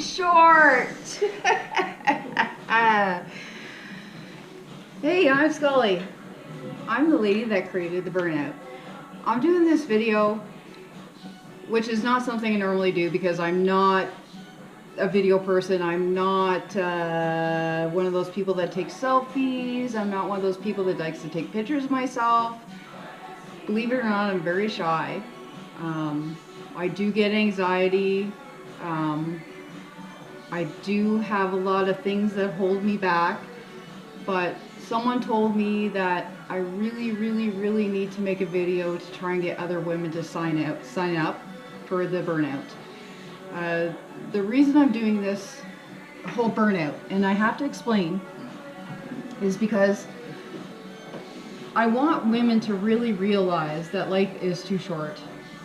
short. Hey, I'm Scully. I'm the lady that created the burnout. I'm doing this video, which is not something I normally do because I'm not a video person. I'm not one of those people that takes selfies. I'm not one of those people that likes to take pictures of myself. Believe it or not, I'm very shy. I do get anxiety. I do have a lot of things that hold me back, but someone told me that I really need to make a video to try and get other women to sign up for the burnout. The reason I'm doing this whole burnout, and I have to explain, is because I want women to really realize that life is too short.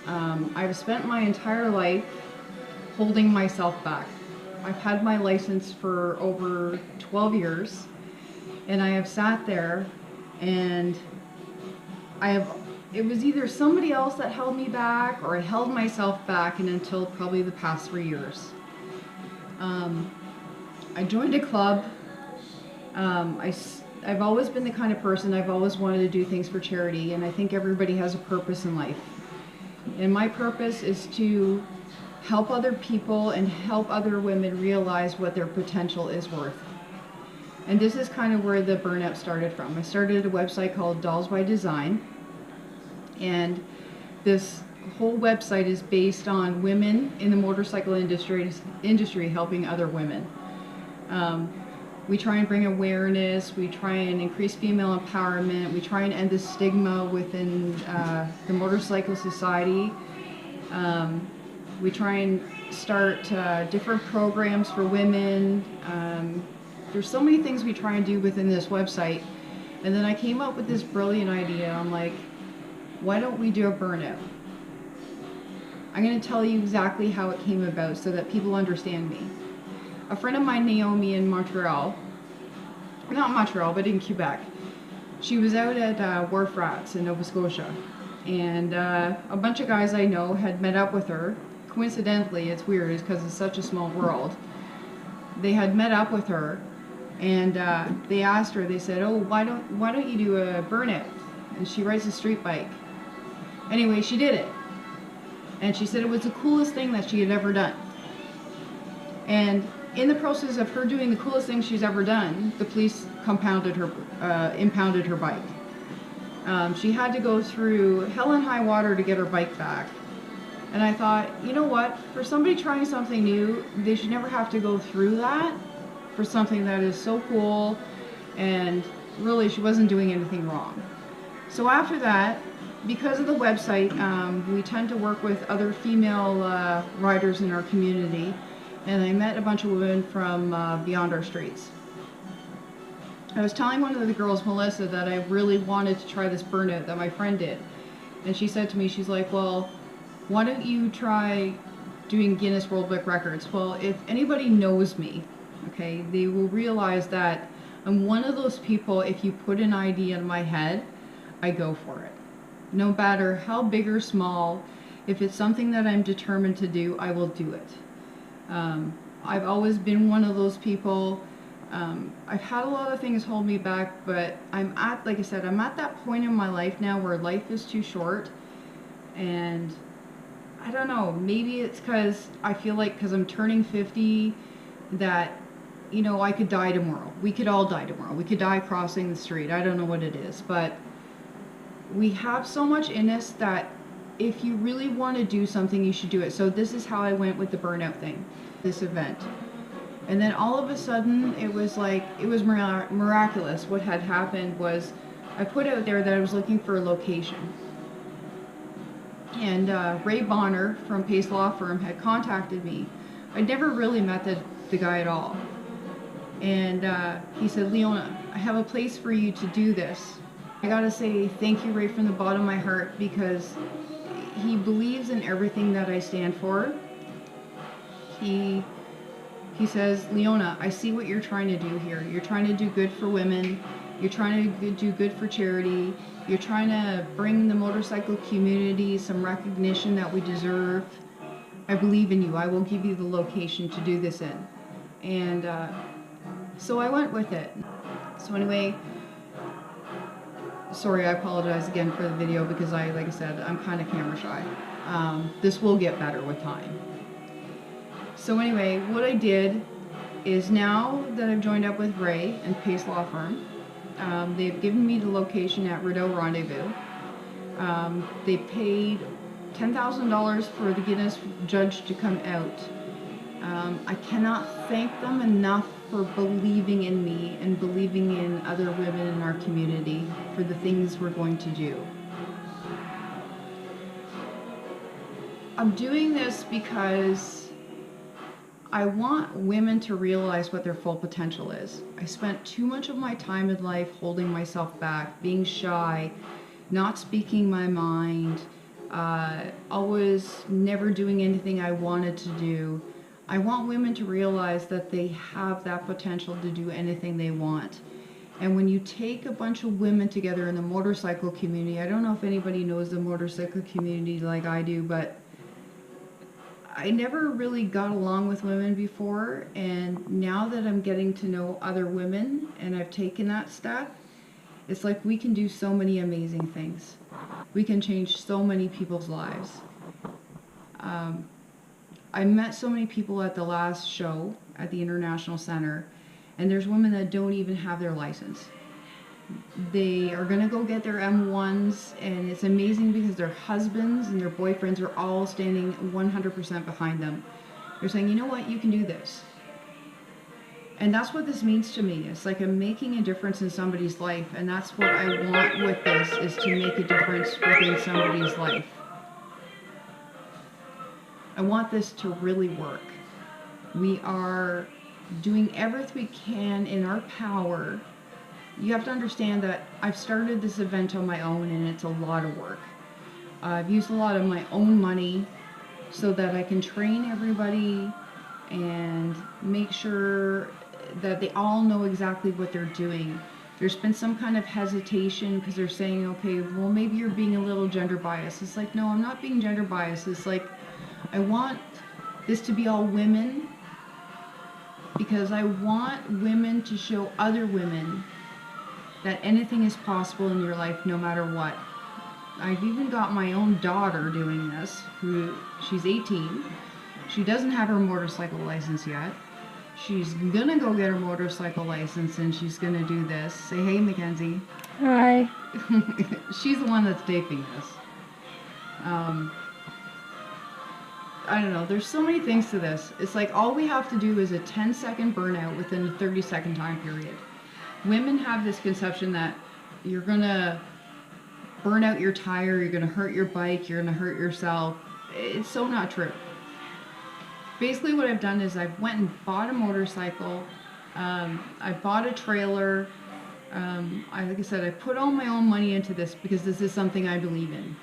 I've spent my entire life holding myself back. I've had my license for over 12 years, and I have sat there and it was either somebody else that held me back or I held myself back, and until probably the past 3 years. I joined a club. I've always been the kind of person, I've always wanted to do things for charity, and I think everybody has a purpose in life. And my purpose is to help other people and help other women realize what their potential is worth. And this is kind of where the burnout started from. I started a website called Dolls by Design, and this whole website is based on women in the motorcycle industry helping other women. We try and bring awareness, we try and increase female empowerment, we try and end the stigma within the motorcycle society. We try and start different programs for women. There's so many things we try and do within this website. And then I came up with this brilliant idea. I'm like, why don't we do a burnout? I'm going to tell you exactly how it came about so that people understand me. A friend of mine, Naomi, in Montreal, not Montreal, but in Quebec, she was out at Wharf Rats in Nova Scotia, and a bunch of guys I know had met up with her. Coincidentally, it's weird, it's because it's such a small world. They had met up with her, and they asked her, they said, oh, why don't you do a burnout? And she rides a street bike. Anyway, she did it. And she said it was the coolest thing that she had ever done. And in the process of her doing the coolest thing she's ever done, the police impounded her bike. She had to go through hell and high water to get her bike back. And I thought, you know what, for somebody trying something new, they should never have to go through that for something that is so cool, and really she wasn't doing anything wrong. So after that, because of the website, we tend to work with other female riders in our community, and I met a bunch of women from beyond our streets. I was telling one of the girls, Melissa, that I really wanted to try this burnout that my friend did. And she said to me, she's like, well, why don't you try doing Guinness World Book Records? Well, if anybody knows me, okay, they will realize that I'm one of those people, if you put an idea in my head, I go for it. No matter how big or small, if it's something that I'm determined to do, I will do it. I've always been one of those people. I've had a lot of things hold me back, but like I said, I'm at that point in my life now where life is too short, and I don't know, maybe it's because I feel like because I'm turning 50 that, you know, I could die tomorrow. We could all die tomorrow. We could die crossing the street. I don't know what it is, but we have so much in us that if you really want to do something, you should do it. So this is how I went with the burnout thing, this event. And then all of a sudden, it was like, it was miraculous. What had happened was I put out there that I was looking for a location. And Ray Bonner from Pace Law Firm had contacted me. I'd never really met the guy at all. And he said, Leona, I have a place for you to do this. I gotta say thank you, Ray, from the bottom of my heart, because he believes in everything that I stand for. He says, Leona, I see what you're trying to do here. You're trying to do good for women. You're trying to do good for charity. You're trying to bring the motorcycle community some recognition that we deserve. I believe in you. I will give you the location to do this in. And so I went with it. So anyway, sorry, I apologize again for the video because like I said, I'm kind of camera shy. This will get better with time. So anyway, what I did is, now that I've joined up with Ray and Pace Law Firm, they've given me the location at Rideau Rendezvous. They paid $10,000 for the Guinness judge to come out. I cannot thank them enough for believing in me and believing in other women in our community for the things we're going to do. I'm doing this because I want women to realize what their full potential is. I spent too much of my time in life holding myself back, being shy, not speaking my mind, always never doing anything I wanted to do. I want women to realize that they have that potential to do anything they want. And when you take a bunch of women together in the motorcycle community, I don't know if anybody knows the motorcycle community like I do, but I never really got along with women before, and now that I'm getting to know other women and I've taken that step, it's like we can do so many amazing things. We can change so many people's lives. I met so many people at the last show at the International Center, and there's women that don't even have their license. They are going to go get their M1s, and it's amazing because their husbands and their boyfriends are all standing 100% behind them. They're saying, you know what, you can do this. And that's what this means to me. It's like I'm making a difference in somebody's life, and that's what I want with this, is to make a difference within somebody's life. I want this to really work. We are doing everything we can in our power. You have to understand that I've started this event on my own, and it's a lot of work. I've used a lot of my own money so that I can train everybody and make sure that they all know exactly what they're doing. There's been some kind of hesitation because they're saying, okay, well, maybe you're being a little gender biased. It's like, no, I'm not being gender biased. It's like, I want this to be all women because I want women to show other women that anything is possible in your life no matter what. I've even got my own daughter doing this, she's 18. She doesn't have her motorcycle license yet. She's gonna go get her motorcycle license and she's gonna do this. Say hey, Mackenzie. Hi. She's the one that's taping this. I don't know, there's so many things to this. It's like all we have to do is a 10-second burnout within a 30-second time period. Women have this conception that you're gonna burn out your tire, you're gonna hurt your bike, you're gonna hurt yourself. It's so not true. Basically what I've done is I've went and bought a motorcycle, I bought a trailer, like I said, I put all my own money into this because this is something I believe in.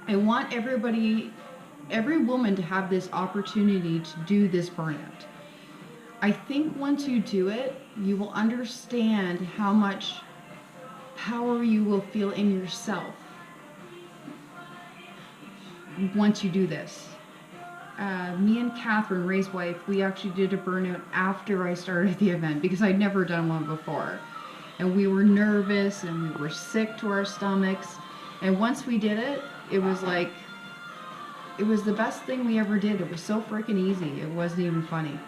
I want every woman to have this opportunity to do this burnout. I think once you do it, you will understand how much power you will feel in yourself once you do this. Me and Catherine, Ray's wife, we actually did a burnout after I started the event because I'd never done one before. And we were nervous and we were sick to our stomachs. And once we did it, it was like, it was the best thing we ever did. It was so freaking easy. It wasn't even funny.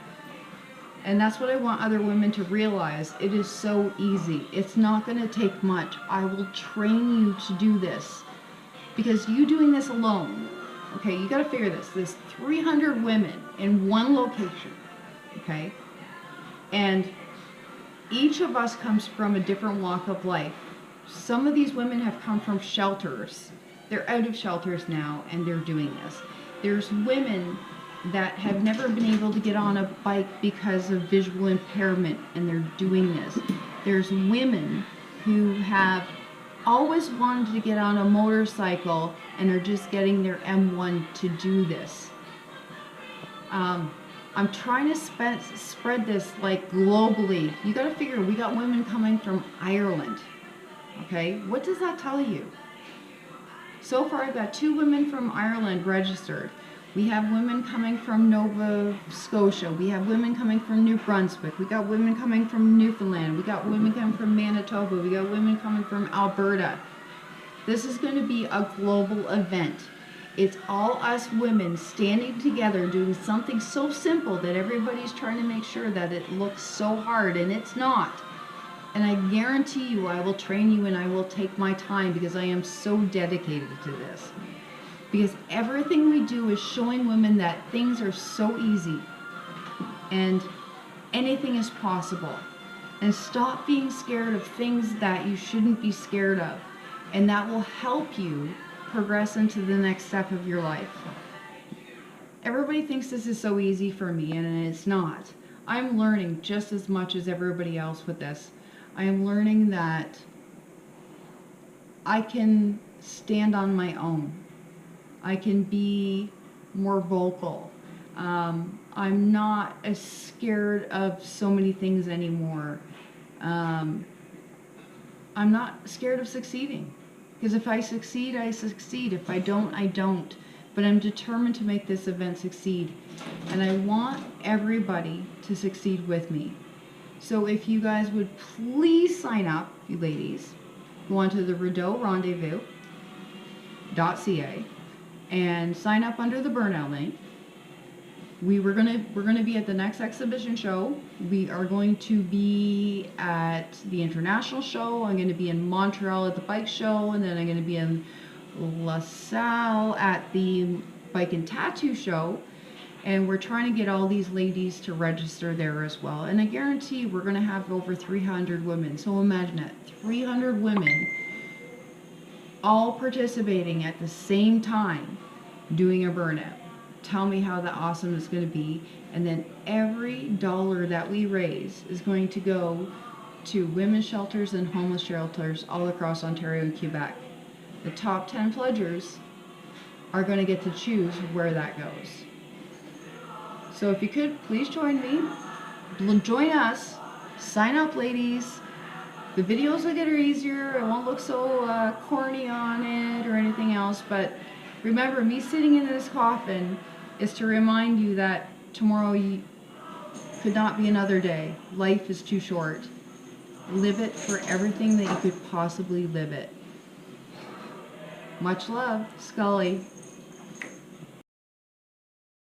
And that's what I want other women to realize. It is so easy. It's not going to take much. I will train you to do this. Because you doing this alone, okay, you got to figure this. There's 300 women in one location, okay? And each of us comes from a different walk of life. Some of these women have come from shelters. They're out of shelters now, and they're doing this. There's women that have never been able to get on a bike because of visual impairment, and they're doing this. There's women who have always wanted to get on a motorcycle and are just getting their M1 to do this. I'm trying to spread this like globally. You got to figure we got women coming from Ireland. Okay, what does that tell you? So far, I've got 2 women from Ireland registered. We have women coming from Nova Scotia. We have women coming from New Brunswick. We got women coming from Newfoundland. We got women coming from Manitoba. We got women coming from Alberta. This is going to be a global event. It's all us women standing together doing something so simple that everybody's trying to make sure that it looks so hard, and it's not. And I guarantee you I will train you and I will take my time because I am so dedicated to this. Because everything we do is showing women that things are so easy and anything is possible. And stop being scared of things that you shouldn't be scared of. And that will help you progress into the next step of your life. Everybody thinks this is so easy for me, and it's not. I'm learning just as much as everybody else with this. I am learning that I can stand on my own. I can be more vocal. I'm not as scared of so many things anymore. I'm not scared of succeeding. Because if I succeed, I succeed. If I don't, I don't. But I'm determined to make this event succeed. And I want everybody to succeed with me. So if you guys would please sign up, you ladies, go on to the rideauxrendezvous.ca and sign up under the burnout link. We're gonna be at the next exhibition show. We are going to be at the international show. I'm going to be in Montreal at the bike show, and then I'm going to be in LaSalle at the bike and tattoo show. And we're trying to get all these ladies to register there as well. And I guarantee we're going to have over 300 women. So imagine that, 300 women all participating at the same time doing a burnout. Tell me how that awesome it's going to be. And then every dollar that we raise is going to go to women's shelters and homeless shelters all across Ontario and Quebec. The top 10 pledgers are going to get to choose where that goes. So if you could, please join me. Join us. Sign up, ladies. The videos will get easier. It won't look so corny on it or anything else. But remember, me sitting in this coffin is to remind you that tomorrow could not be another day. Life is too short. Live it for everything that you could possibly live it. Much love, Scully.